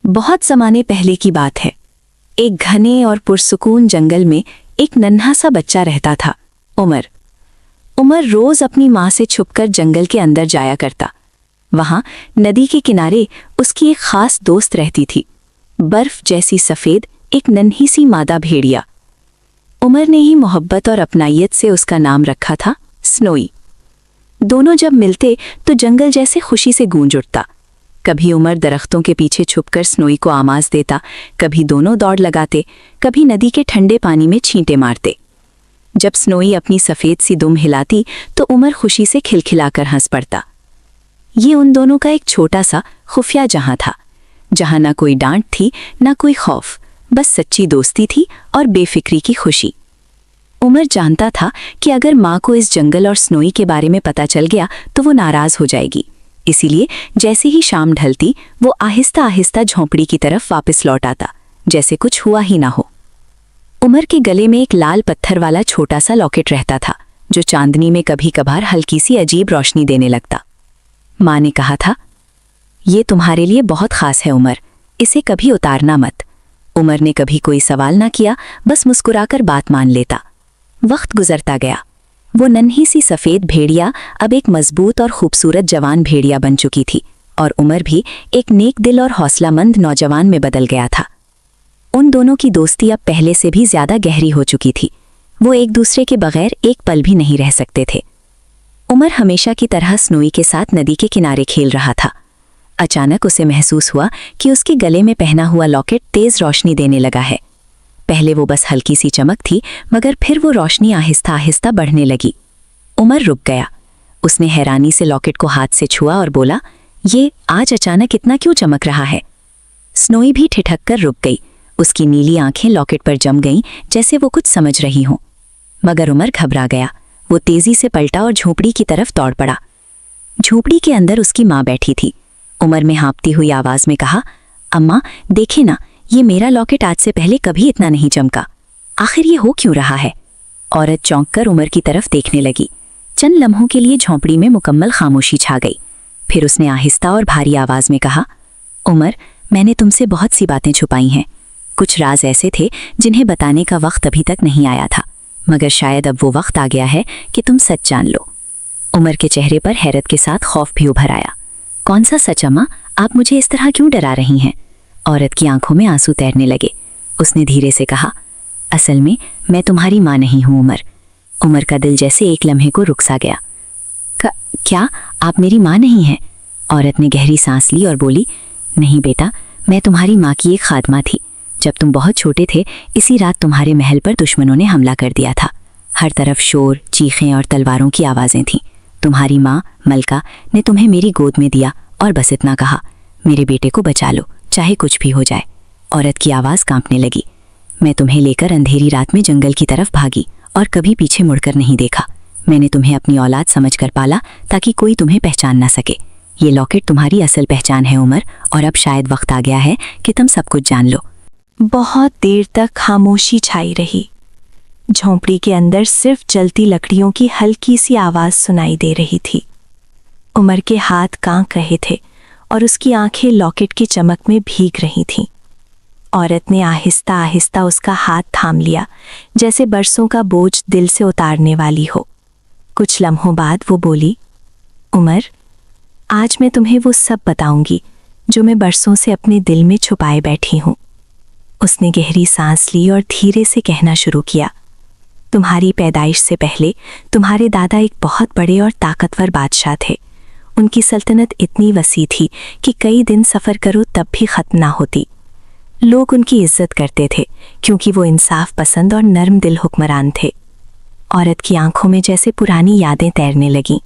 बहुत ज़माने पहले की बात है। एक घने और पुरसुकून जंगल में एक नन्हा सा बच्चा रहता था, उमर। उमर रोज अपनी माँ से छुपकर जंगल के अंदर जाया करता। वहाँ नदी के किनारे उसकी एक खास दोस्त रहती थी, बर्फ जैसी सफ़ेद एक नन्ही सी मादा भेड़िया। उमर ने ही मोहब्बत और अपनाइयत से उसका नाम रखा था स्नोई। दोनों जब मिलते तो जंगल जैसे खुशी से गूंज उठता। कभी उमर दरख्तों के पीछे छुपकर स्नोई को आवाज़ देता, कभी दोनों दौड़ लगाते, कभी नदी के ठंडे पानी में छींटे मारते। जब स्नोई अपनी सफ़ेद सी दुम हिलाती तो उमर खुशी से खिलखिलाकर हंस पड़ता। ये उन दोनों का एक छोटा सा खुफिया जहां था, जहां ना कोई डांट थी ना कोई खौफ, बस सच्ची दोस्ती थी और बेफिक्री की खुशी। उमर जानता था कि अगर माँ को इस जंगल और स्नोई के बारे में पता चल गया तो वो नाराज़ हो जाएगी। इसीलिए जैसे ही शाम ढलती वो आहिस्ता आहिस्ता झोंपड़ी की तरफ वापस लौट आता, जैसे कुछ हुआ ही ना हो। उमर के गले में एक लाल पत्थर वाला छोटा सा लॉकेट रहता था, जो चांदनी में कभी कभार हल्की सी अजीब रोशनी देने लगता। माँ ने कहा था, ये तुम्हारे लिए बहुत खास है उमर, इसे कभी उतारना मत। उमर ने कभी कोई सवाल ना किया, बस मुस्कुराकर बात मान लेता। वक्त गुजरता गया। वो नन्ही सी सफ़ेद भेड़िया अब एक मजबूत और खूबसूरत जवान भेड़िया बन चुकी थी, और उमर भी एक नेक दिल और हौसलामंद नौजवान में बदल गया था। उन दोनों की दोस्ती अब पहले से भी ज़्यादा गहरी हो चुकी थी। वो एक दूसरे के बगैर एक पल भी नहीं रह सकते थे। उमर हमेशा की तरह स्नोई के साथ नदी के किनारे खेल रहा था। अचानक उसे महसूस हुआ कि उसके गले में पहना हुआ लॉकेट तेज़ रोशनी देने लगा है। पहले वो बस हल्की सी चमक थी, मगर फिर वो रोशनी आहिस्ता आहिस्ता बढ़ने लगी। उमर रुक गया। उसने हैरानी से लॉकेट को हाथ से छुआ और बोला, ये आज अचानक इतना क्यों चमक रहा है? स्नोई भी ठिठक कर रुक गई। उसकी नीली आंखें लॉकेट पर जम गईं, जैसे वो कुछ समझ रही हों। मगर उमर घबरा गया। वो तेजी से पलटा और झोंपड़ी की तरफ दौड़ पड़ा। झोंपड़ी के अंदर उसकी माँ बैठी थी। उमर में हाँपती हुई आवाज़ में कहा, अम्मा देखे ना, ये मेरा लॉकेट आज से पहले कभी इतना नहीं चमका। आखिर ये हो क्यों रहा है? औरत चौंक कर उमर की तरफ देखने लगी। चंद लम्हों के लिए झोंपड़ी में मुकम्मल खामोशी छा गई। फिर उसने आहिस्ता और भारी आवाज़ में कहा, उमर, मैंने तुमसे बहुत सी बातें छुपाई हैं। कुछ राज ऐसे थे जिन्हें बताने का वक्त अभी तक नहीं आया था, मगर शायद अब वो वक्त आ गया है कि तुम सच जान लो। उमर के चेहरे पर हैरत के साथ खौफ भी उभर आया। कौन सा सच अम्मा? आप मुझे इस तरह क्यों डरा रही हैं? औरत की आंखों में आंसू तैरने लगे। उसने धीरे से कहा, असल में मैं तुम्हारी माँ नहीं हूँ उमर। उमर का दिल जैसे एक लम्हे को रुक सा गया। क्या आप मेरी माँ नहीं हैं? औरत ने गहरी सांस ली और बोली, नहीं बेटा, मैं तुम्हारी माँ की एक खादमा थी। जब तुम बहुत छोटे थे, इसी रात तुम्हारे महल पर दुश्मनों ने हमला कर दिया था। हर तरफ शोर, चीखें और तलवारों की आवाज़ें थीं। तुम्हारी माँ मलका ने तुम्हें मेरी गोद में दिया और बस इतना कहा, मेरे बेटे को बचा लो, चाहे कुछ भी हो जाए। औरत की आवाज़ कांपने लगी। मैं तुम्हें लेकर अंधेरी रात में जंगल की तरफ भागी और कभी पीछे मुड़कर नहीं देखा। मैंने तुम्हें अपनी औलाद समझकर पाला ताकि कोई तुम्हें पहचान ना सके। ये लॉकेट तुम्हारी असल पहचान है उमर, और अब शायद वक्त आ गया है कि तुम सब कुछ जान लो। बहुत देर तक खामोशी छाई रही। झोंपड़ी के अंदर सिर्फ जलती लकड़ियों की हल्की सी आवाज़ सुनाई दे रही थी। उमर के हाथ कांप रहे थे और उसकी आंखें लॉकेट की चमक में भीग रही थीं। औरत ने आहिस्ता आहिस्ता उसका हाथ थाम लिया, जैसे बरसों का बोझ दिल से उतारने वाली हो। कुछ लम्हों बाद वो बोली, उमर, आज मैं तुम्हें वो सब बताऊंगी जो मैं बरसों से अपने दिल में छुपाए बैठी हूँ। उसने गहरी सांस ली और धीरे से कहना शुरू किया, तुम्हारी पैदाइश से पहले तुम्हारे दादा एक बहुत बड़े और ताकतवर बादशाह थे। उनकी सल्तनत इतनी वसी थी कि कई दिन सफ़र करो तब भी ख़त्म ना होती। लोग उनकी इज्जत करते थे क्योंकि वो इंसाफ पसंद और नर्म दिल हुक्मरान थे। औरत की आंखों में जैसे पुरानी यादें तैरने लगीं।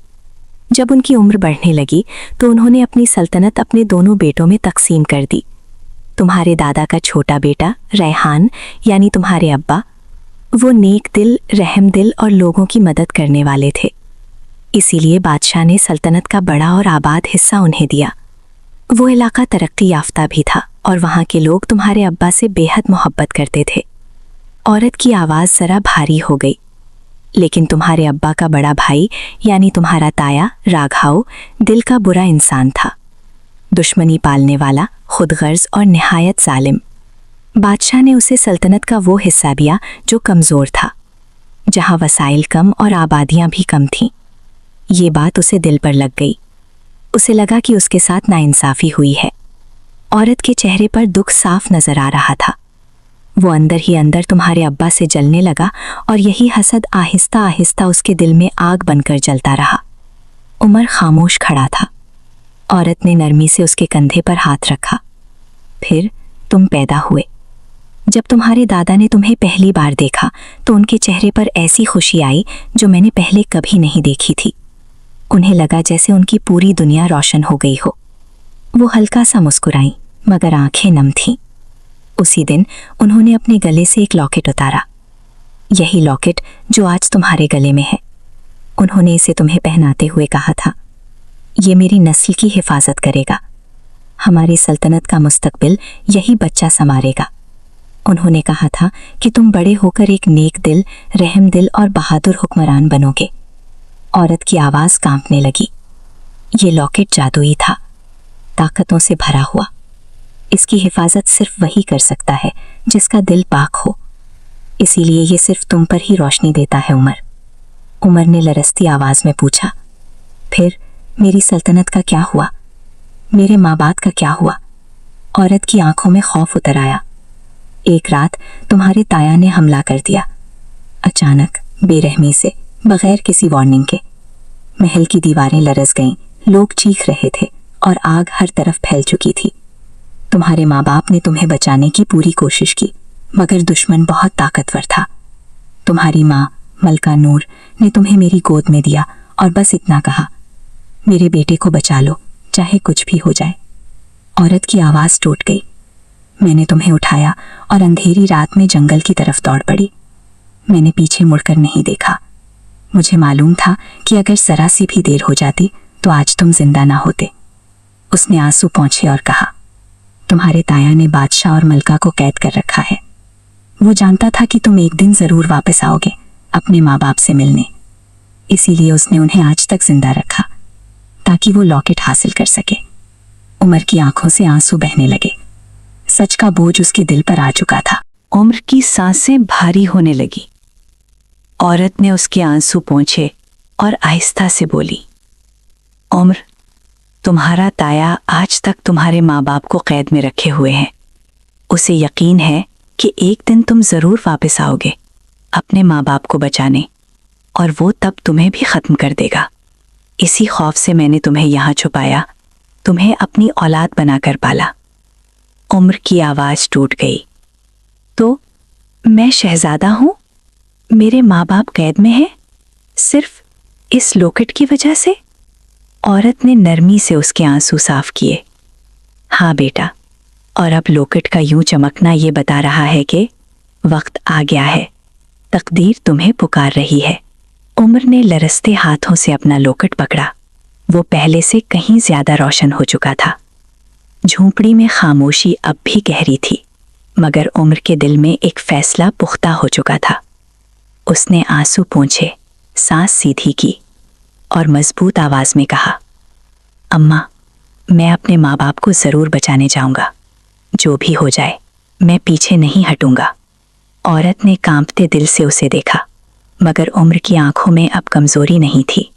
जब उनकी उम्र बढ़ने लगी तो उन्होंने अपनी सल्तनत अपने दोनों बेटों में तकसीम कर दी। तुम्हारे दादा का छोटा बेटा रैहान, यानी तुम्हारे अब्बा, वो नेक दिल, रहम दिल और लोगों की मदद करने वाले थे। इसीलिए बादशाह ने सल्तनत का बड़ा और आबाद हिस्सा उन्हें दिया। वो इलाका तरक्की याफ्ता भी था और वहाँ के लोग तुम्हारे अब्बा से बेहद मोहब्बत करते थे। औरत की आवाज़ ज़रा भारी हो गई। लेकिन तुम्हारे अब्बा का बड़ा भाई यानी तुम्हारा ताया राघाव दिल का बुरा इंसान था। दुश्मनी पालने वाला, खुदगर्ज और निहायत जालिम। बादशाह ने उसे सल्तनत का वो हिस्सा दिया जो कमज़ोर था, जहाँ वसाइल कम और आबादियाँ भी कम थीं। ये बात उसे दिल पर लग गई। उसे लगा कि उसके साथ नाइंसाफ़ी हुई है। औरत के चेहरे पर दुख साफ नज़र आ रहा था। वो अंदर ही अंदर तुम्हारे अब्बा से जलने लगा और यही हसद आहिस्ता आहिस्ता उसके दिल में आग बनकर जलता रहा। उमर खामोश खड़ा था। औरत ने नरमी से उसके कंधे पर हाथ रखा। फिर तुम पैदा हुए। जब तुम्हारे दादा ने तुम्हें पहली बार देखा तो उनके चेहरे पर ऐसी खुशी आई जो मैंने पहले कभी नहीं देखी थी। उन्हें लगा जैसे उनकी पूरी दुनिया रोशन हो गई हो। वो हल्का सा मुस्कुराईं, मगर आंखें नम थीं। उसी दिन उन्होंने अपने गले से एक लॉकेट उतारा। यही लॉकेट जो आज तुम्हारे गले में है। उन्होंने इसे तुम्हें पहनाते हुए कहा था, ये मेरी नस्ल की हिफाजत करेगा। हमारी सल्तनत का मुस्तकबिल यही बच्चा संवारेगा। उन्होंने कहा था कि तुम बड़े होकर एक नेक दिल, रहम दिल और बहादुर हुक्मरान बनोगे। औरत की आवाज़ कांपने लगी। ये लॉकेट जादुई था, ताकतों से भरा हुआ। इसकी हिफाजत सिर्फ वही कर सकता है जिसका दिल पाक हो। इसीलिए ये सिर्फ तुम पर ही रोशनी देता है उमर। उमर ने लरसती आवाज़ में पूछा, फिर मेरी सल्तनत का क्या हुआ? मेरे माँ बाप का क्या हुआ? औरत की आंखों में खौफ उतर आया। एक रात तुम्हारे ताया ने हमला कर दिया, अचानक, बेरहमी से, बगैर किसी वार्निंग के। महल की दीवारें लरस गईं, लोग चीख रहे थे और आग हर तरफ फैल चुकी थी। तुम्हारे माँ बाप ने तुम्हें बचाने की पूरी कोशिश की, मगर दुश्मन बहुत ताकतवर था। तुम्हारी माँ मलका नूर ने तुम्हें मेरी गोद में दिया और बस इतना कहा, मेरे बेटे को बचा लो, चाहे कुछ भी हो जाए। औरत की आवाज़ टूट गई। मैंने तुम्हें उठाया और अंधेरी रात में जंगल की तरफ दौड़ पड़ी। मैंने पीछे मुड़कर नहीं देखा। मुझे मालूम था कि अगर जरा सी भी देर हो जाती तो आज तुम जिंदा ना होते। उसने आंसू पोंछे और कहा, तुम्हारे ताया ने बादशाह और मलका को कैद कर रखा है। वो जानता था कि तुम एक दिन जरूर वापस आओगे अपने माँ बाप से मिलने। इसीलिए उसने उन्हें आज तक जिंदा रखा ताकि वो लॉकेट हासिल कर सके। उमर की आंखों से आंसू बहने लगे। सच का बोझ उसके दिल पर आ चुका था। उमर की सांसें भारी होने लगी। औरत ने उसके आंसू पोंछे और आहिस्ता से बोली, उमर, तुम्हारा ताया आज तक तुम्हारे माँ बाप को कैद में रखे हुए हैं। उसे यकीन है कि एक दिन तुम जरूर वापस आओगे अपने माँ बाप को बचाने, और वो तब तुम्हें भी खत्म कर देगा। इसी खौफ से मैंने तुम्हें यहाँ छुपाया, तुम्हें अपनी औलाद बनाकर पाला। उमर की आवाज़ टूट गई। तो मैं शहजादा हूँ? मेरे माँ बाप कैद में हैं सिर्फ इस लॉकेट की वजह से? औरत ने नरमी से उसके आंसू साफ किए। हाँ बेटा, और अब लॉकेट का यूं चमकना ये बता रहा है कि वक्त आ गया है, तकदीर तुम्हें पुकार रही है। उमर ने लरसते हाथों से अपना लॉकेट पकड़ा। वो पहले से कहीं ज्यादा रोशन हो चुका था। झोंपड़ी में खामोशी अब भी गहरी थी, मगर उमर के दिल में एक फैसला पुख्ता हो चुका था। उसने आंसू पोंछे, सांस सीधी की और मजबूत आवाज में कहा, अम्मा, मैं अपने माँ बाप को जरूर बचाने जाऊंगा। जो भी हो जाए, मैं पीछे नहीं हटूंगा। औरत ने कांपते दिल से उसे देखा, मगर उम्र की आंखों में अब कमजोरी नहीं थी।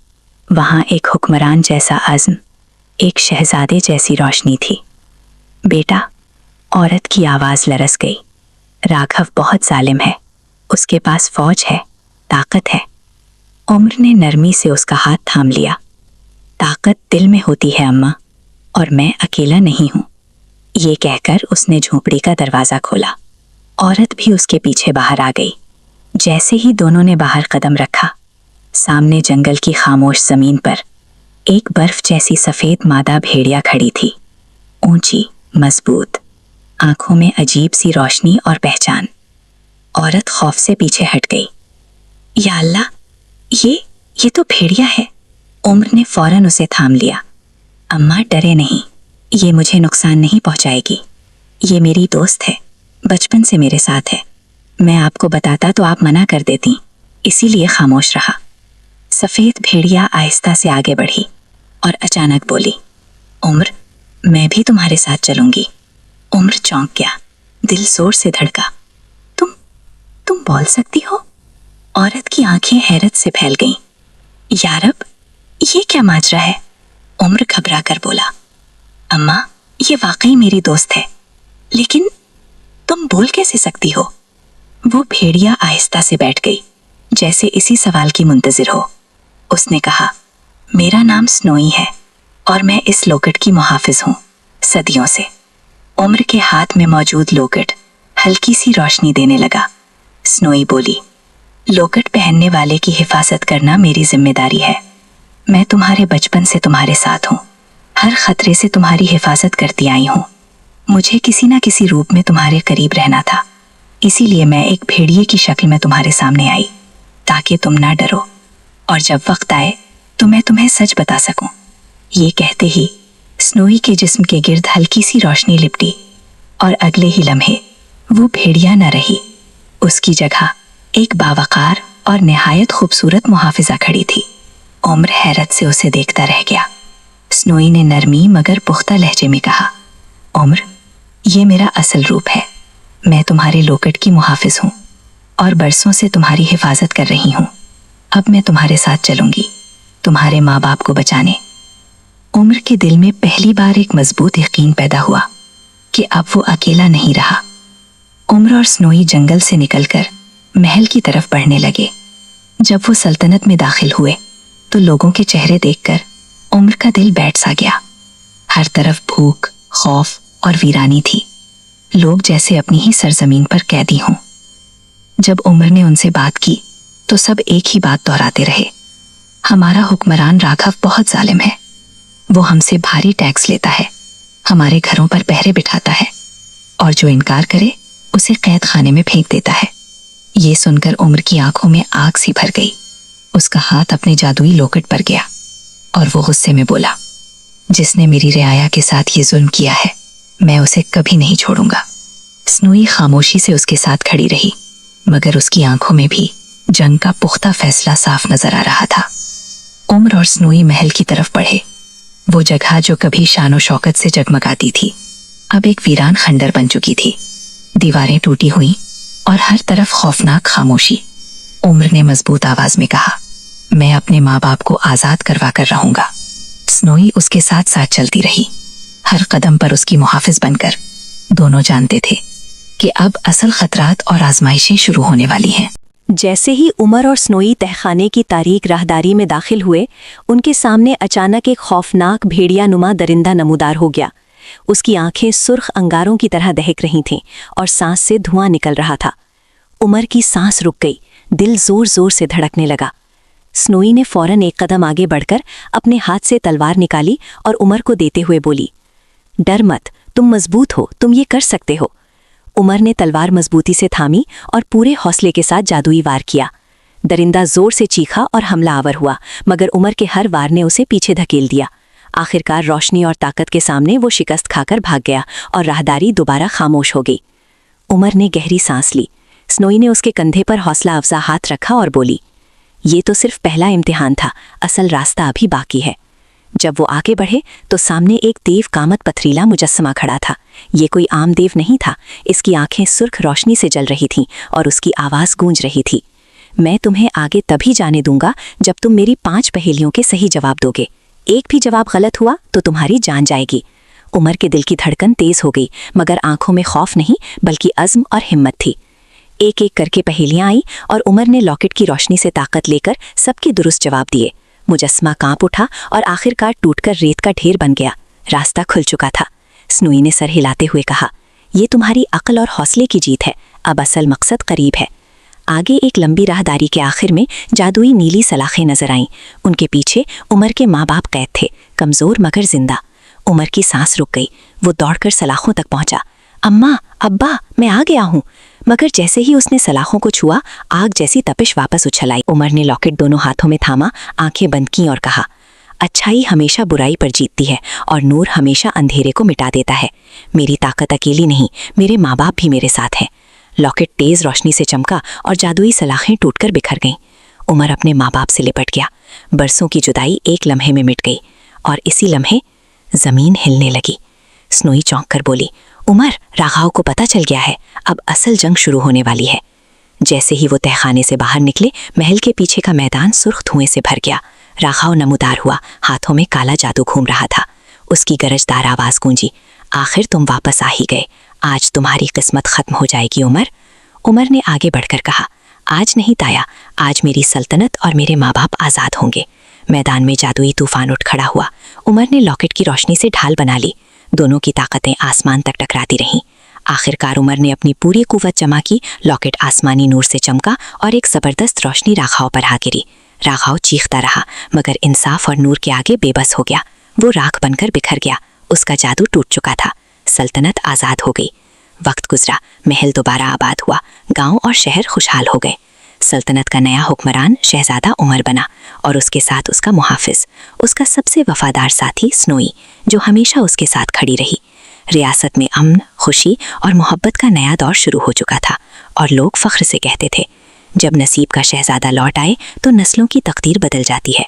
वहां एक हुक्मरान जैसा अज़्म, एक शहजादे जैसी रोशनी थी। बेटा, औरत की आवाज लरस गई। राघव बहुत जालिम है, उसके पास फौज है, ताकत है। उम्र ने नरमी से उसका हाथ थाम लिया। ताकत दिल में होती है अम्मा, और मैं अकेला नहीं हूं। ये कहकर उसने झोंपड़ी का दरवाजा खोला। औरत भी उसके पीछे बाहर आ गई। जैसे ही दोनों ने बाहर कदम रखा, सामने जंगल की खामोश जमीन पर एक बर्फ जैसी सफेद मादा भेड़िया खड़ी थी। ऊंची, मजबूत, आंखों में अजीब सी रोशनी और पहचान। औरत खौफ से पीछे हट गई। या अल्लाह, ये तो भेड़िया है। उम्र ने फौरन उसे थाम लिया। अम्मा, डरे नहीं, ये मुझे नुकसान नहीं पहुंचाएगी। ये मेरी दोस्त है, बचपन से मेरे साथ है। मैं आपको बताता तो आप मना कर देती, इसीलिए खामोश रहा। सफेद भेड़िया आहिस्ता से आगे बढ़ी और अचानक बोली, उम्र, मैं भी तुम्हारे साथ चलूंगी। उम्र चौंक गया, दिल जोर से धड़का। तुम बोल सकती हो? औरत की आंखें हैरत से फैल गईं। यारब, ये क्या माजरा है? उम्र घबरा कर बोला। अम्मा, ये वाकई मेरी दोस्त है, लेकिन तुम बोल कैसे सकती हो? वो भेड़िया आहिस्ता से बैठ गई, जैसे इसी सवाल की मुंतजिर हो। उसने कहा, मेरा नाम स्नोई है और मैं इस लोकेट की मुहाफिज हूँ, सदियों से। उम्र के हाथ में मौजूद लोकेट हल्की सी रोशनी देने लगा। स्नोई बोली, लोकेट पहनने वाले की हिफाजत करना मेरी जिम्मेदारी है। मैं तुम्हारे बचपन से तुम्हारे साथ हूँ, हर खतरे से तुम्हारी हिफाजत करती आई हूँ। मुझे किसी न किसी रूप में तुम्हारे करीब रहना था, इसीलिए मैं एक भेड़िए की शक्ल में तुम्हारे सामने आई, ताकि तुम ना डरो और जब वक्त आए तो मैं तुम्हें सच बता सकूं। ये कहते ही स्नोई के जिस्म के गिर्द हल्की सी रोशनी लिपटी और अगले ही लम्हे वो भेड़िया न रही। उसकी जगह एक बावकार और निहायत खूबसूरत मुहाफिजा खड़ी थी। उम्र हैरत से उसे देखता रह गया। स्नोई ने नरमी मगर पुख्ता लहजे में कहा, उम्र, ये मेरा असल रूप है। मैं तुम्हारे लोकेट की मुहाफिज हूँ और बरसों से तुम्हारी हिफाजत कर रही हूँ। अब मैं तुम्हारे साथ चलूंगी, तुम्हारे माँ बाप को बचाने। उम्र के दिल में पहली बार एक मजबूत यकीन पैदा हुआ कि अब वो अकेला नहीं रहा। उम्र और स्नोई जंगल से निकलकर महल की तरफ बढ़ने लगे। जब वो सल्तनत में दाखिल हुए तो लोगों के चेहरे देखकर उम्र का दिल बैठ सा गया। हर तरफ भूख, खौफ और वीरानी थी। लोग जैसे अपनी ही सरजमीन पर कैदी हों। जब उम्र ने उनसे बात की तो सब एक ही बात दोहराते रहे, हमारा हुक्मरान राघव बहुत जालिम है। वो हमसे भारी टैक्स लेता है, हमारे घरों पर पहरे बिठाता है और जो इनकार करे उसे कैद खाने में फेंक देता है। ये सुनकर उम्र की आंखों में आग सी भर गई। उसका हाथ अपने जादुई लोकेट पर गया और वो गुस्से में बोला, जिसने मेरी रियाया के साथ ये जुल्म किया है, मैं उसे कभी नहीं छोड़ूंगा। स्नोई खामोशी से उसके साथ खड़ी रही, मगर उसकी आंखों में भी जंग का पुख्ता फैसला साफ नजर आ रहा था। उम्र और स्नोई महल की तरफ बढ़े। वो जगह जो कभी शानो शौकत से जगमगाती थी, अब एक वीरान खंडर बन चुकी थी। दीवारें टूटी हुई और हर तरफ खौफनाक खामोशी। उम्र ने मजबूत आवाज में कहा, मैं अपने माँ बाप को आजाद करवा कर रहूंगा। स्नोई उसके साथ साथ चलती रही, हर कदम पर उसकी मुहाफिज बनकर। दोनों जानते थे कि अब असल खतरात और आजमाइशें शुरू होने वाली हैं। जैसे ही उमर और स्नोई तहखाने की तारीक राहदारी में दाखिल हुए, उनके सामने अचानक एक खौफनाक भेड़िया नुमा दरिंदा नमूदार हो गया। उसकी आंखें सुर्ख अंगारों की तरह दहक रही थीं और सांस से धुआं निकल रहा था। उमर की सांस रुक गई, दिल जोर जोर से धड़कने लगा। स्नोई ने फौरन एक कदम आगे बढ़कर अपने हाथ से तलवार निकाली और उमर को देते हुए बोली, डर मत, तुम मजबूत हो, तुम ये कर सकते हो। उमर ने तलवार मजबूती से थामी और पूरे हौसले के साथ जादुई वार किया। दरिंदा जोर से चीखा और हमला आवर हुआ, मगर उमर के हर वार ने उसे पीछे धकेल दिया। आखिरकार रोशनी और ताकत के सामने वो शिकस्त खाकर भाग गया और राहदारी दोबारा खामोश हो गई। उमर ने गहरी सांस ली। स्नोई ने उसके कंधे पर हौसला अफजा हाथ रखा और बोली, ये तो सिर्फ पहला इम्तिहान था, असल रास्ता अभी बाकी है। जब वो आगे बढ़े तो सामने एक देव कामत पथरीला मुजस्समा खड़ा था। ये कोई आम देव नहीं था, इसकी आंखें सुर्ख रोशनी से जल रही थीं और उसकी आवाज़ गूंज रही थी, मैं तुम्हें आगे तभी जाने दूंगा जब तुम मेरी 5 पहेलियों के सही जवाब दोगे। एक भी जवाब गलत हुआ तो तुम्हारी जान जाएगी। उमर के दिल की धड़कन तेज हो गई, मगर आंखों में खौफ नहीं बल्कि अज़्म और हिम्मत थी। एक एक करके पहेलियां आई और उमर ने लॉकेट की रोशनी से ताकत लेकर सबके दुरुस्त जवाब दिए। मुजस्समा कांप उठा और आखिरकार टूटकर रेत का ढेर बन गया। रास्ता खुल चुका था। स्नोई ने सर हिलाते हुए कहा, ये तुम्हारी अक्ल और हौसले की जीत है, अब असल मकसद करीब है। आगे एक लंबी राहदारी के आखिर में जादुई नीली सलाखें नजर आईं। उनके पीछे उमर के माँ बाप कैद थे, कमजोर मगर जिंदा। उमर की सांस रुक गई। वो दौड़कर सलाखों तक पहुंचा। अम्मा, अब्बा, मैं आ गया हूँ। मगर जैसे ही उसने सलाखों को छुआ, आग जैसी तपिश वापस उछल आई। उमर ने लॉकेट दोनों हाथों में थामा, आंखें बंद की और कहा, अच्छाई हमेशा बुराई पर जीतती है और नूर हमेशा अंधेरे को मिटा देता है। मेरी ताकत अकेली नहीं, मेरे माँ बाप भी मेरे साथ हैं। लॉकेट तेज रोशनी से चमका और जादुई सलाखें टूटकर बिखर गईं। उमर अपने माँ बाप से लिपट गया। बरसों की जुदाई एक लम्हे में मिट गई और इसी लम्हे जमीन हिलने लगी। स्नोई चौंक कर बोली, उमर, राघाव को पता चल गया है, अब असल जंग शुरू होने वाली है। जैसे ही वो तहखाने से बाहर निकले, महल के पीछे का मैदान सुर्ख धुएं से भर गया। राघाव नमूदार हुआ, हाथों में काला जादू घूम रहा था। उसकी गरजदार आवाज गूंजी, आखिर तुम वापस आ ही गए, आज तुम्हारी किस्मत खत्म हो जाएगी उमर। उमर ने आगे बढ़कर कहा, आज नहीं ताया, आज मेरी सल्तनत और मेरे माँ बाप आज़ाद होंगे। मैदान में जादुई तूफान उठ खड़ा हुआ। उमर ने लॉकेट की रोशनी से ढाल बना ली। दोनों की ताकतें आसमान तक टकराती रहीं। आखिरकार उमर ने अपनी पूरी कुव्वत जमा की, लॉकेट आसमानी नूर से चमका और एक ज़बरदस्त रोशनी राघाव पर आ गिरी। राघाव चीखता रहा, मगर इंसाफ और नूर के आगे बेबस हो गया। वो राख बनकर बिखर गया, उसका जादू टूट चुका था। सल्तनत आज़ाद हो गई। वक्त गुजरा, महल दोबारा आबाद हुआ, गांव और शहर खुशहाल हो गए। सल्तनत का नया हुक्मरान शहजादा उमर बना और उसके साथ उसका मुहाफिज, उसका सबसे वफादार साथी स्नोई, जो हमेशा उसके साथ खड़ी रही। रियासत में अमन, खुशी और मोहब्बत का नया दौर शुरू हो चुका था और लोग फख्र से कहते थे, जब नसीब का शहजादा लौट आए तो नस्लों की तकदीर बदल जाती है।